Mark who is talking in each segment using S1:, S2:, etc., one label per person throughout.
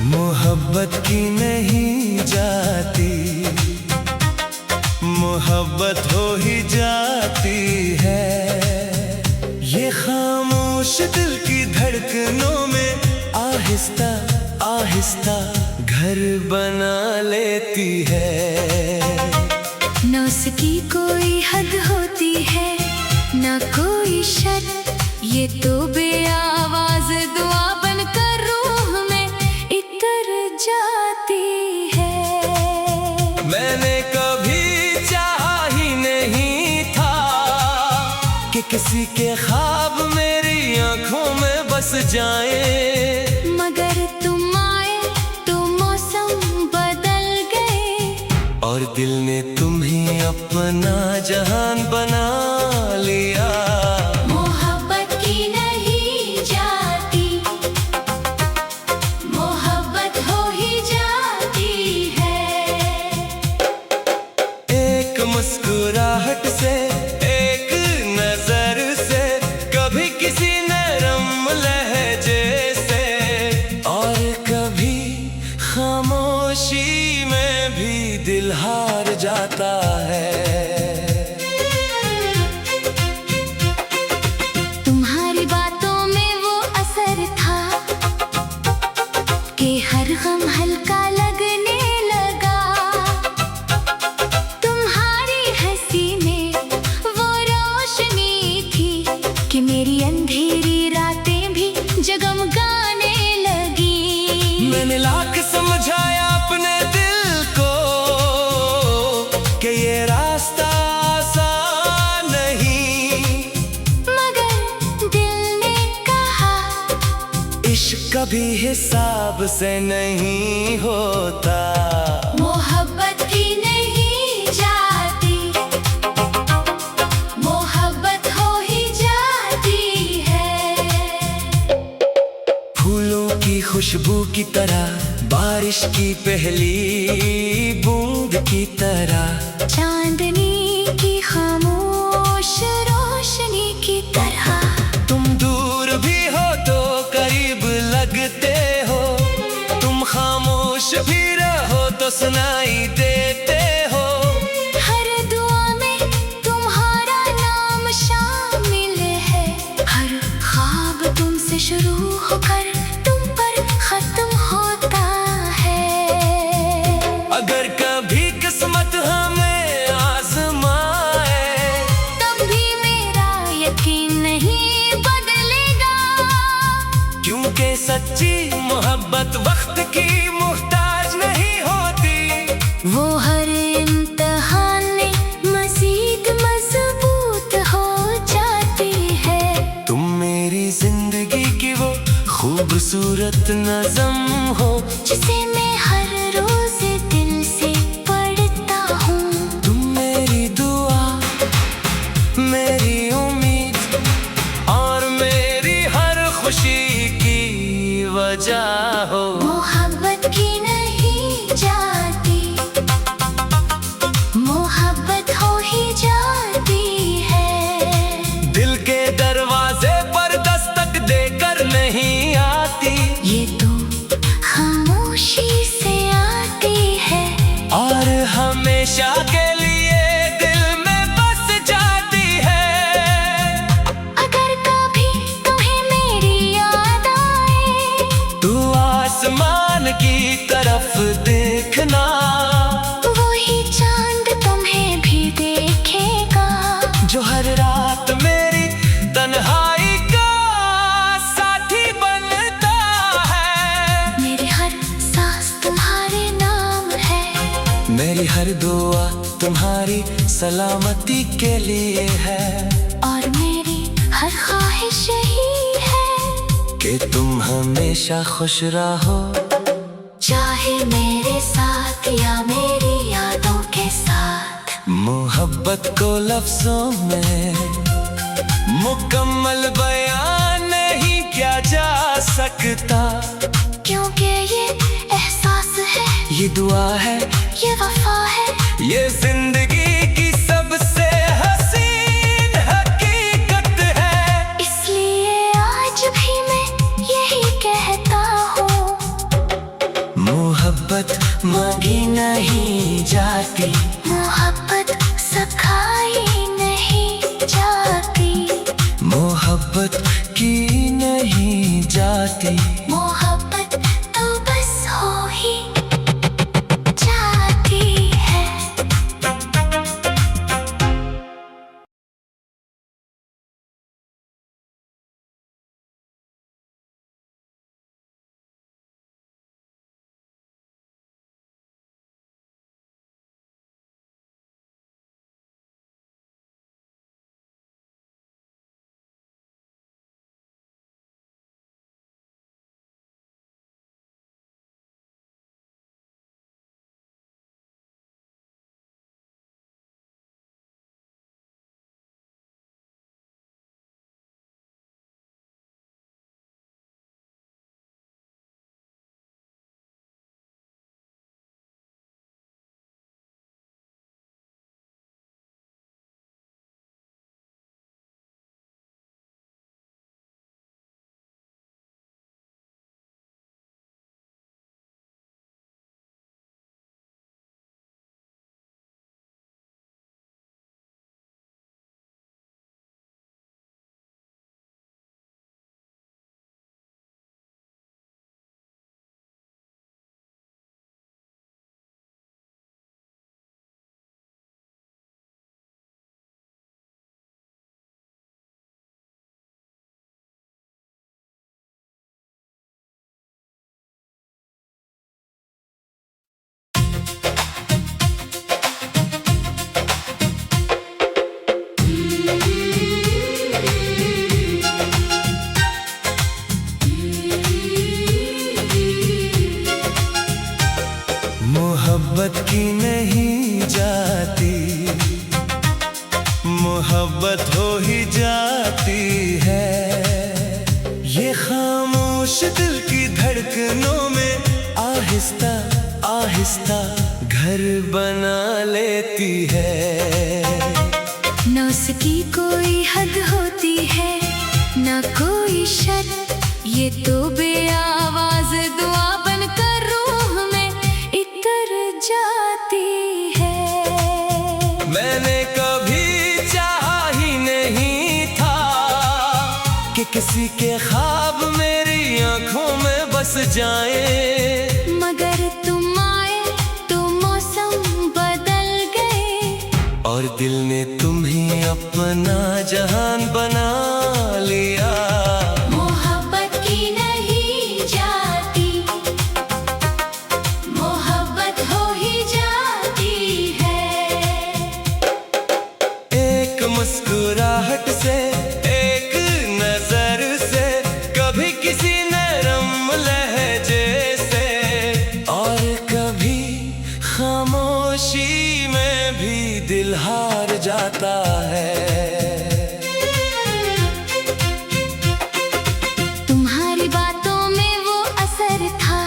S1: मोहब्बत की नहीं जाती, मोहब्बत हो ही जाती है। ये खामोश दिल की धड़कनों में आहिस्ता आहिस्ता घर बना लेती है।
S2: न उसकी कोई हद होती है, न कोई शर्त, ये तो बेआवाज दुआ बनकर रूह में इतर जाती है।
S1: मैंने कभी चाहा ही नहीं था कि किसी के ख्वाब मेरी आंखों में बस जाए,
S2: मगर तुम आए तो मौसम बदल गए
S1: और दिल ने तुम ही अपना जहान बना लिया।
S2: मोहब्बत की नहीं जाती, मोहब्बत हो ही जाती है।
S1: एक मुस्कुराहट से, एक नजर से, कभी किसी नरम लहजे से, और कभी खामोशी में भी दिल हार जाता है।
S2: तुम्हारी बातों में वो असर था कि हर गम हल्का लगने लगा। तुम्हारी हंसी में वो रोशनी थी कि मेरी अंधेरी रातें भी जगमगाने लगी।
S1: मैंने लाख समझाया अपने दिल को कि ये रास्ता आसान नहीं,
S2: मगर दिल ने कहा
S1: इश्क कभी हिसाब से नहीं होता।
S2: मोहब्बत की नहीं जाती, मोहब्बत हो ही जाती है।
S1: फूलों की खुशबू की तरह, बारिश की पहली बूंद की तरह,
S2: चांदनी की खामोश रोशनी की तरह।
S1: तुम दूर भी हो तो करीब लगते हो, तुम खामोश भी रहो तो सुनाई देते हो।
S2: हर दुआ में तुम्हारा नाम शामिल है, हर ख्वाब तुमसे शुरू होकर तुम पर खत्म होता है।
S1: अगर कभी किस्मत हमें आजमाए,
S2: तब भी मेरा यकीन नहीं बदलेगा,
S1: क्योंकि सच्ची मोहब्बत वक्त की मुहताज नहीं होती।
S2: वो हर इम्तिहान में मज़ीद मजबूत हो जाती है।
S1: तुम मेरी जिंदगी की वो खूबसूरत नज़म हो,
S2: जिसे मैं हर रोज दिल से पढ़ता हूँ।
S1: तुम मेरी दुआ, मेरी उम्मीद और मेरी हर खुशी की वजह हो।
S2: मोहब्बत की नहीं जाती, मोहब्बत हो ही जाती है।
S1: दिल के दरवाजे पर दस्तक देकर नहीं आती,
S2: ये तो खामोशी से आती है
S1: और हमेशा के लिए दिल में बस जाती है।
S2: अगर कभी तुम्हें मेरी याद आए,
S1: तू आसमान की तरफ देखना,
S2: वही चांद तुम्हें भी देखेगा,
S1: जो हर रात मेरी तन्हाई का साथी बनता है।
S2: मेरी हर सांस तुम्हारे नाम है,
S1: मेरी हर दुआ तुम्हारी सलामती के लिए है,
S2: और मेरी हर ख्वाहिश यही है
S1: कि तुम हमेशा खुश रहो,
S2: चाहे मेरे साथ या मेरी यादों के साथ।
S1: मोहब्बत को लफ्जों में मुकम्मल बयान नहीं किया जा सकता,
S2: क्योंकि ये एहसास है,
S1: ये दुआ है,
S2: ये वफा है,
S1: ये जिंदगी की सबसे हसीन हकीकत है।
S2: इसलिए आज भी मैं यही कहता हूँ,
S1: मांगी नहीं जाती,
S2: मोहब्बत सिखाई नहीं जाती,
S1: मोहब्बत की नहीं जाती,
S2: मोहब्बत तो बस हो ही जाती है।
S1: मोहब्बत की नहीं जाती, मोहब्बत हो ही जाती है। ये खामोश दिल की धड़कनों में आहिस्ता आहिस्ता घर बना लेती है।
S2: न उसकी कोई हद होती है, न कोई शर्त, ये तो बेआवाज दुआ बनकर रूह में इतर जाती है।
S1: मैंने कभी चाहा ही नहीं था कि किसी के ख्वाब मेरी आंखों में बस जाए,
S2: मगर तुम आए तो मौसम बदल गए,
S1: और दिल ने तुम ही अपना जहान बना लिया।
S2: मोहब्बत की नहीं जाती, मोहब्बत हो ही जाती है।
S1: एक मुस्कुराहट से, एक नजर से, कभी किसी नरम लहजे से, और कभी खामोशी में भी दिल हार जाता है।
S2: तुम्हारी बातों में वो असर था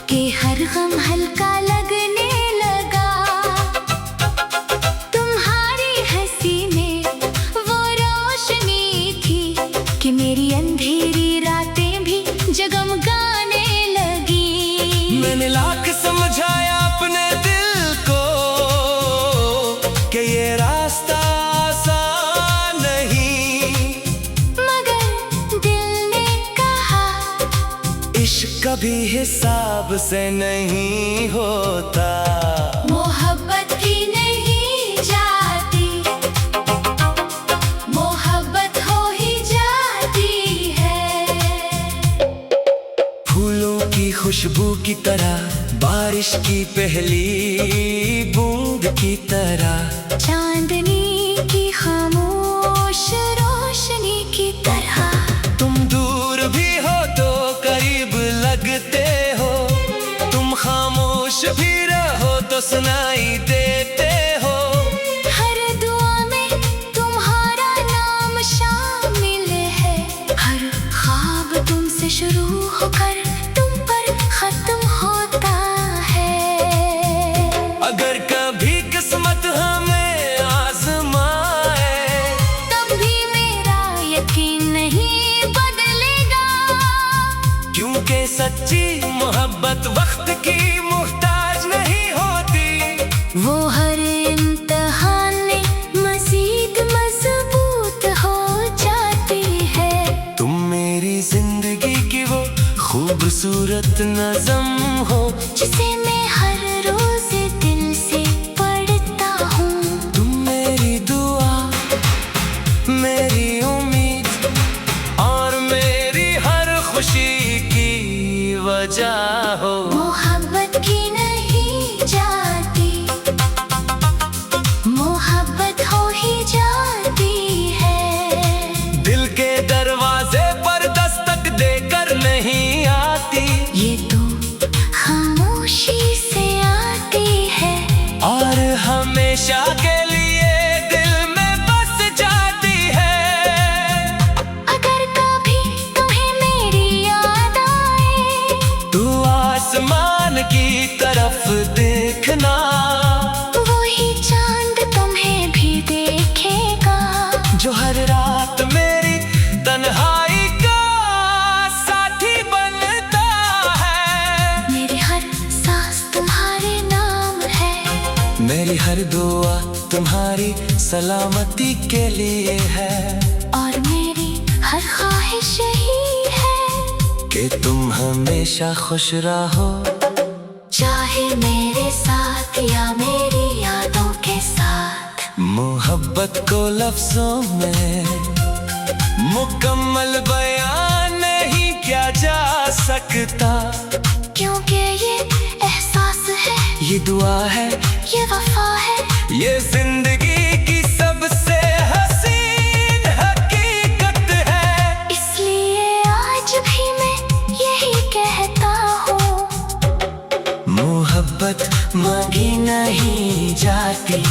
S2: कि हर गम हल्का लगने लगा। तुम्हारी हंसी में वो रोशनी थी कि मेरी अंधेरी रातें भी जगमगाने लगी।
S1: मैंने लाख समझाया अपने दिल को कि ये रास्ता आसान नहीं,
S2: मगर दिल ने कहा
S1: इश्क कभी हिसाब से नहीं होता।
S2: मोहब्बत की नहीं जाती, मोहब्बत हो ही जाती है।
S1: फूलों की खुशबू की तरह, बारिश की पहली बूंद की तरह,
S2: चांदनी की खामोश रोशनी की तरह।
S1: तुम दूर भी हो तो करीब लगते हो, तुम खामोश भी रहो तो सुनाई देते हो।
S2: हर दुआ में तुम्हारा नाम शामिल है, हर ख्वाब तुमसे शुरू होकर तुम पर खत्म होता है।
S1: अगर कभी किस्मत हमें आजमाए,
S2: तब भी मेरा यकीन नहीं बदलेगा,
S1: क्योंकि क्योंकि सच्ची मोहब्बत वक्त की मुहताज नहीं होती।
S2: वो हर इम्तिहान में मज़ीद मजबूत हो जाती है।
S1: तुम मेरी जिंदगी की वो खूबसूरत नज़म हो
S2: जिसे मैं हर रोज दिल से पढ़ता हूँ।
S1: तुम मेरी दुआ, मेरी उम्मीद और मेरी हर खुशी की वजह हो।
S2: मोहब्बत की नहीं जाती, मोहब्बत हो ही जाती है।
S1: दिल के दरवाजे पर दस्तक देकर नहीं आती,
S2: ये तो खामोशी से आती है
S1: और हमेशा के लिए दिल में बस जाती है।
S2: अगर कभी तुम्हें मेरी याद आए
S1: तू आसमान की तरफ देखना,
S2: वही चांद तुम्हें भी देखेगा
S1: जो हर रात मेरी तन्हाई का साथी बनता है।
S2: मेरी हर सांस तुम्हारे नाम है,
S1: मेरी हर दुआ तुम्हारी सलामती के लिए है,
S2: और मेरी हर ख्वाहिश यही है
S1: कि तुम हमेशा खुश रहो,
S2: चाहे मेरे साथ या मेरी यादों के साथ।
S1: मोहब्बत को लफ्जों में मुकम्मल बयान नहीं किया जा सकता,
S2: क्योंकि ये एहसास है,
S1: ये दुआ है,
S2: ये वफा है,
S1: ये जिंदगी की सबसे हसीन हकीकत है।
S2: इसलिए आज भी मैं यही कहता हूँ,
S1: मोहब्बत मांगी नहीं जाती,